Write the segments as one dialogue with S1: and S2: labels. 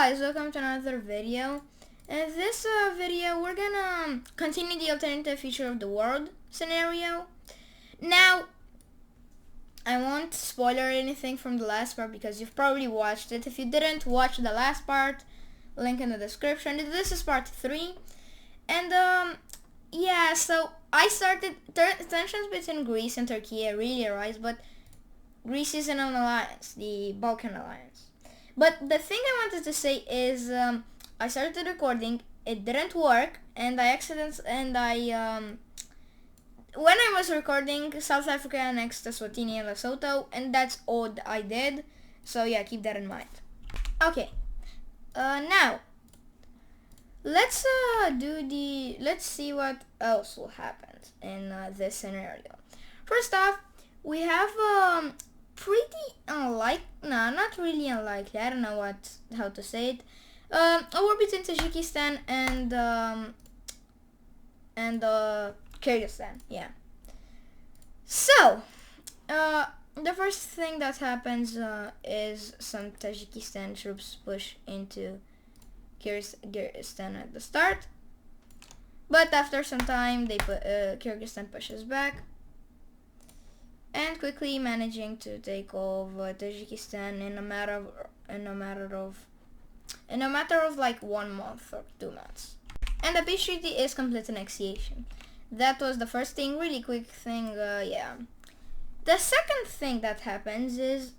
S1: guys, welcome to another video. In this video, we're gonna continue the alternative future of the world scenario. Now, I won't spoiler anything from the last part because you've probably watched it. If you didn't watch the last part, link in the description. This is part 3. And yeah, so I started tensions between Greece and Turkey really arise, but Greece is in an alliance, the Balkan alliance. But the thing I wanted to say is I started recording, it didn't work, and when I was recording, South Africa annexed Eswatini and Lesotho, and that's all I did. So yeah, keep that in mind. Okay, now let's see what else will happen in this scenario. First off, we have pretty not really unlikely, I don't know how to say it, a war between Tajikistan and Kyrgyzstan. Yeah. So the first thing that happens is some Tajikistan troops push into Kyrgyzstan at the start, but after some time Kyrgyzstan pushes back and quickly managing to take over Tajikistan in a matter of like 1 month or 2 months. And the peace treaty is complete annexation. That was the first thing, really quick thing, yeah. The second thing that happens is,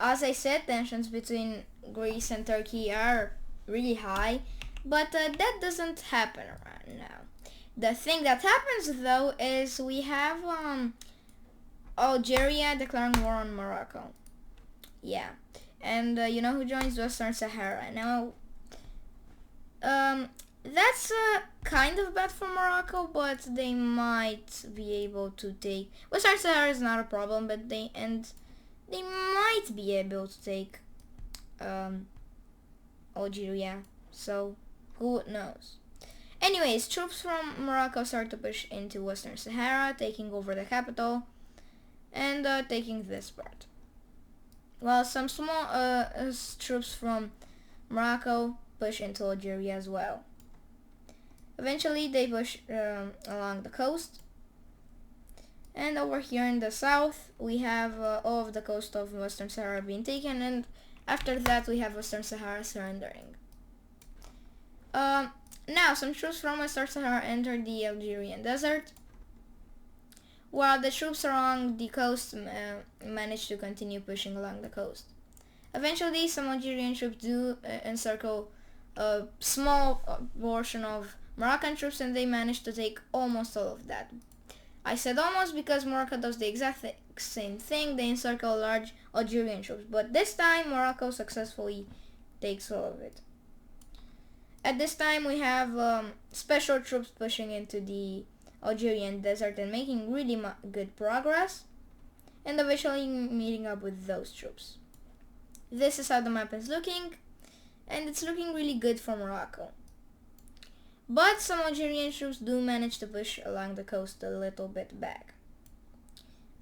S1: as I said, tensions between Greece and Turkey are really high, but that doesn't happen right now. The thing that happens though is we have Algeria declaring war on Morocco. Yeah. And you know who joins? Western Sahara. Now, that's kind of bad for Morocco, but they might be able to take... Western Sahara is not a problem, but they might be able to take Algeria. So, who knows? Anyways, troops from Morocco start to push into Western Sahara, taking over the capital and taking this part. While some small troops from Morocco push into Algeria as well. Eventually they push along the coast, and over here in the south we have all of the coast of Western Sahara being taken, and after that we have Western Sahara surrendering. Now some troops from Western Sahara enter the Algerian desert, while the troops along the coast manage to continue pushing along the coast. Eventually, some Algerian troops do encircle a small portion of Moroccan troops, and they manage to take almost all of that. I said almost because Morocco does the exact same thing. They encircle large Algerian troops, but this time Morocco successfully takes all of it. At this time, we have special troops pushing into the Algerian desert and making really good progress, and eventually meeting up with those troops. This is how the map is looking, and it's looking really good for Morocco. But some Algerian troops do manage to push along the coast a little bit back.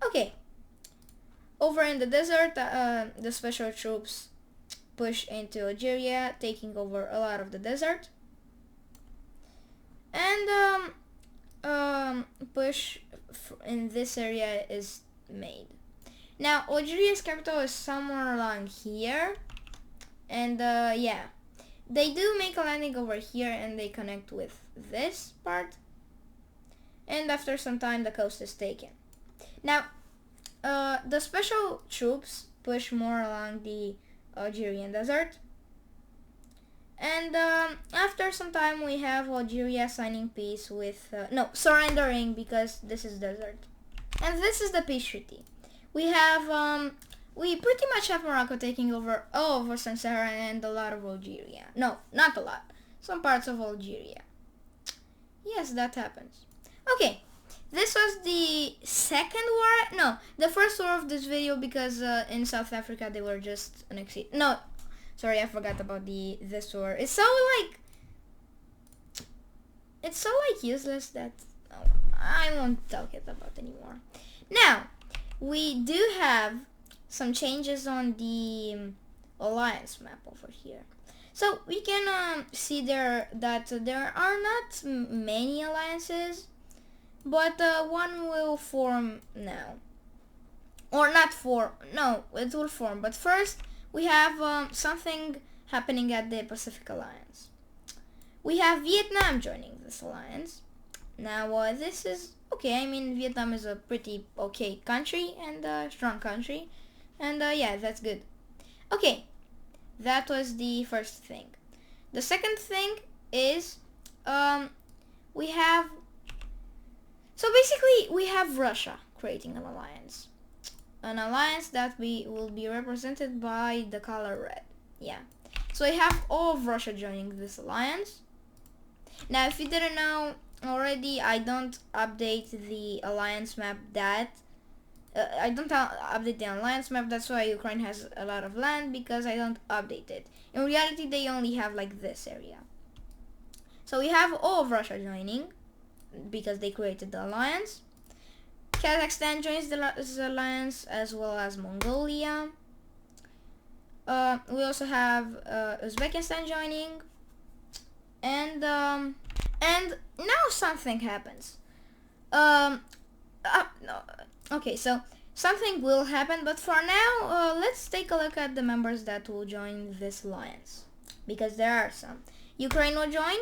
S1: Okay, over in the desert, the special troops push into Algeria, taking over a lot of the desert, and push in this area is made. Now Algeria's capital is somewhere along here, and yeah, they do make a landing over here and they connect with this part, and after some time the coast is taken. Now the special troops push more along the Algerian desert, and after some time we have Algeria signing peace with surrendering, because this is desert, and this is the peace treaty. We have we pretty much have Morocco taking over all of Western Sahara and a lot of Algeria. No, not a lot, some parts of Algeria. Yes, that happens. Okay, this was the second war, no, the first war of this video, because in South Africa they were just annexed. No, sorry, I forgot about this war. It's so useless that I won't talk it about anymore. Now, we do have some changes on the alliance map over here. So we can see that there are not many alliances, but one will form now. Or not form, no, it will form. But first, we have something happening at the Pacific Alliance. We have Vietnam joining this alliance. Now, this is okay. I mean, Vietnam is a pretty okay country and a strong country. And yeah, that's good. Okay, that was the first thing. The second thing is we have... So basically, we have Russia creating an alliance. An alliance that will be represented by the color red. Yeah. So we have all of Russia joining this alliance. Now, if you didn't know already, I don't update the alliance map I don't update the alliance map. That's why Ukraine has a lot of land, because I don't update it. In reality, they only have like this area. So we have all of Russia joining because they created the alliance. Kazakhstan joins the alliance, as well as Mongolia. We also have Uzbekistan joining, and now something happens. No, okay, so something will happen, but for now, let's take a look at the members that will join this alliance, because there are some. Ukraine will join,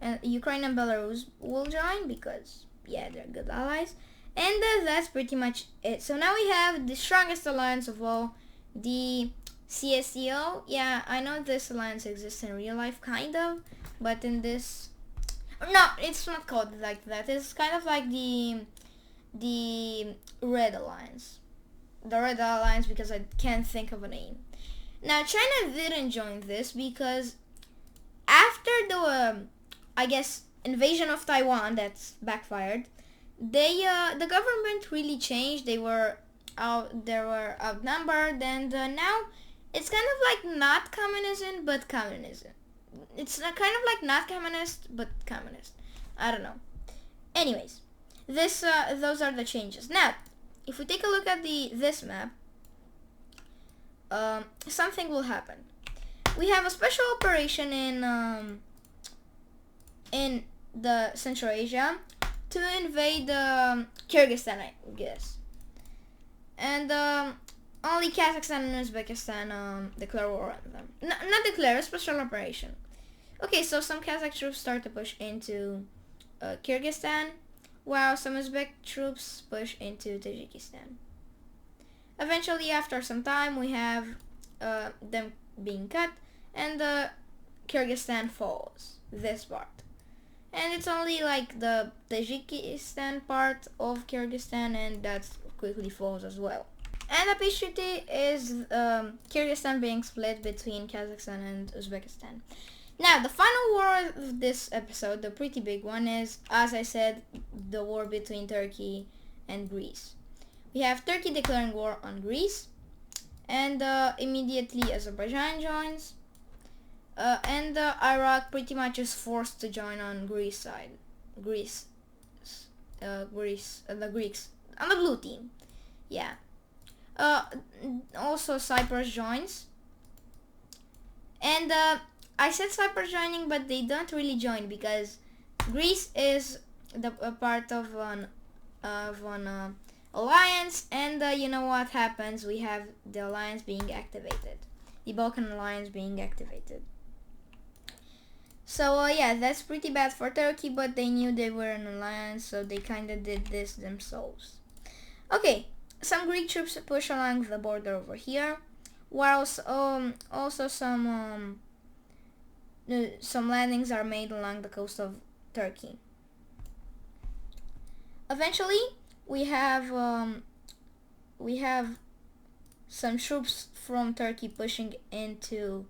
S1: and Ukraine and Belarus will join because yeah, they're good allies. And that's pretty much it. So now we have the strongest alliance of all, the CSTO. Yeah, I know this alliance exists in real life, kind of, but in this... No, it's not called like that. It's kind of like the Red Alliance. The Red Alliance, because I can't think of a name. Now, China didn't join this because after the, I guess, invasion of Taiwan that's backfired, the government really changed. They were outnumbered, and now it's kind of like not communism but communism. It's kind of like not communist but communist. I don't know. Anyways, those are the changes. Now, if we take a look at this map, something will happen. We have a special operation in the Central Asia to invade Kyrgyzstan, I guess. And only Kazakhstan and Uzbekistan declare war on them. Not declare, a special operation. Okay, so some Kazakh troops start to push into Kyrgyzstan, while some Uzbek troops push into Tajikistan. Eventually, after some time, we have them being cut, and Kyrgyzstan falls, this part. And it's only like the Tajikistan part of Kyrgyzstan, and that quickly falls as well. And the peace treaty is Kyrgyzstan being split between Kazakhstan and Uzbekistan. Now, the final war of this episode, the pretty big one, is, as I said, the war between Turkey and Greece. We have Turkey declaring war on Greece, and immediately Azerbaijan joins. And Iraq pretty much is forced to join on Greece side. The Greeks on the blue team. Yeah. Also Cyprus joins. And I said Cyprus joining, but they don't really join because Greece is a part of an alliance, and you know what happens? We have the alliance being activated, the Balkan alliance being activated. So yeah, that's pretty bad for Turkey, but they knew they were an alliance, so they kinda did this themselves. Okay, some Greek troops push along the border over here, whilst also some landings are made along the coast of Turkey. Eventually, we have some troops from Turkey pushing into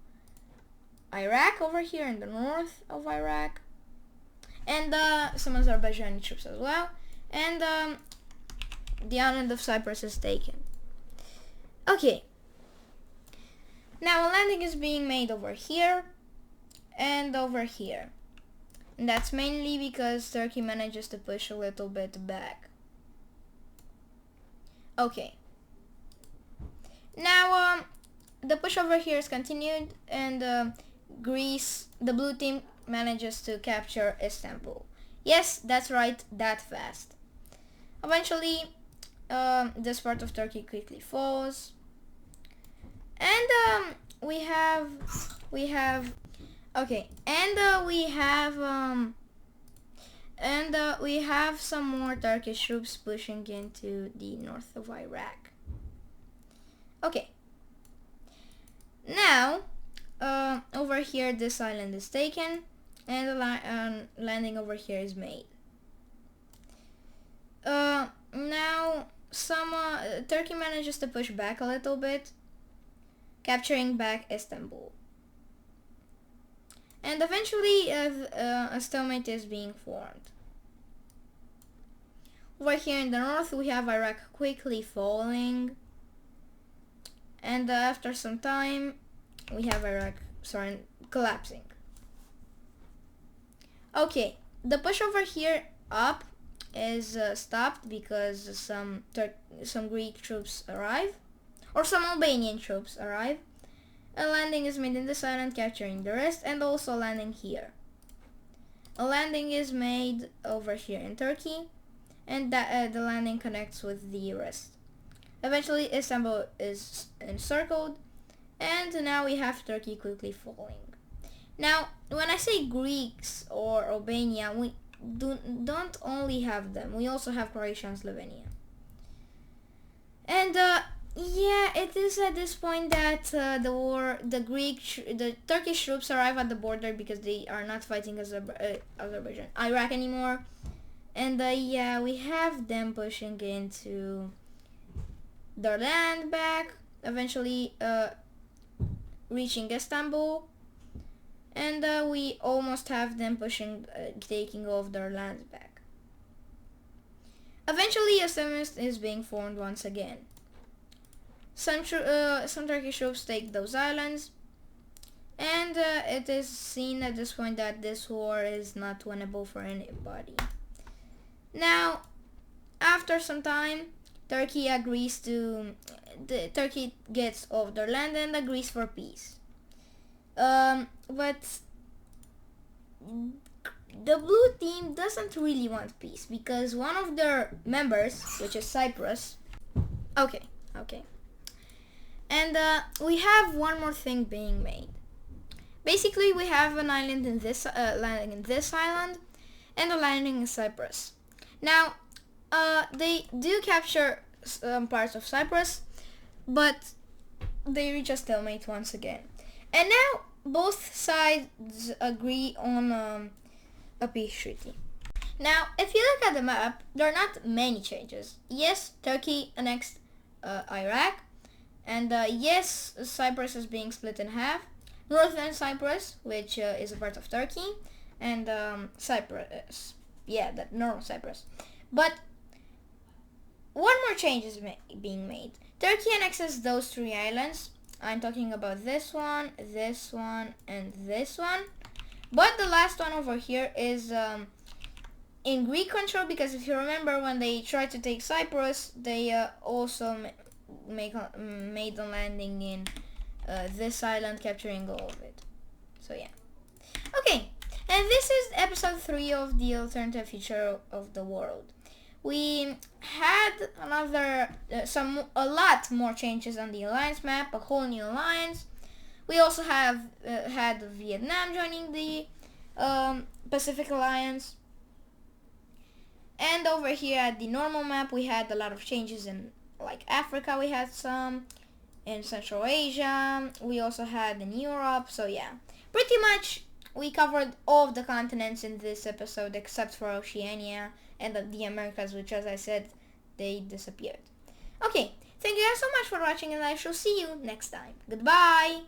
S1: Iraq over here in the north of Iraq, and some Azerbaijani troops as well, and the island of Cyprus is taken. Okay, now a landing is being made over here and over here, and that's mainly because Turkey manages to push a little bit back. Okay, now the push over here is continued, and the blue team manages to capture Istanbul. Yes, that's right, that fast. Eventually, this part of Turkey quickly falls, and we have okay, and we have some more Turkish troops pushing into the north of Iraq. Okay. Now, over here, this island is taken, and the landing over here is made. Now, Turkey manages to push back a little bit, capturing back Istanbul. And eventually, a stalemate is being formed. Over here in the north, we have Iraq quickly falling. And after some time, we have Iraq collapsing. Okay, the push over here up is stopped because some Greek troops arrive, or some Albanian troops arrive. A landing is made in this island, capturing the rest, and also landing here. A landing is made over here in Turkey, and the landing connects with the rest. Eventually, Istanbul is encircled, and now we have Turkey quickly falling. Now, when I say Greeks or Albania, we don't only have them. We also have Croatia and Slovenia. And yeah, it is at this point that the Turkish troops arrive at the border because they are not fighting Iraq anymore. And yeah, we have them pushing into their land back, eventually reaching Istanbul, and we almost have them taking off their lands back. Eventually, a settlement is being formed once again. Some Turkish troops take those islands, and it is seen at this point that this war is not winnable for anybody. Now, after some time, Turkey gets off their land and agrees for peace. But the blue team doesn't really want peace because one of their members, which is Cyprus, okay, and we have one more thing being made. Basically, we have an island in this landing in this island, and a landing in Cyprus. Now, they do capture some parts of Cyprus, but they reach a stalemate once again. And now both sides agree on a peace treaty. Now, if you look at the map, there are not many changes. Yes, Turkey annexed Iraq, and yes, Cyprus is being split in half. Northern Cyprus, which is a part of Turkey, and Cyprus, that normal Cyprus. But one more change is being made. Turkey annexes those three islands. I'm talking about this one, and this one. But the last one over here is in Greek control, because if you remember, when they tried to take Cyprus, they also made a landing in this island, capturing all of it. So yeah. Okay, and this is episode 3 of the alternative future of the world. We had a lot more changes on the alliance map, a whole new alliance. We also have had Vietnam joining the Pacific Alliance. And over here at the normal map, we had a lot of changes in like Africa. We had some in Central Asia. We also had in Europe. So yeah, pretty much we covered all of the continents in this episode except for Oceania and the Americas, which, as I said, they disappeared. Okay, thank you guys so much for watching, and I shall see you next time. Goodbye!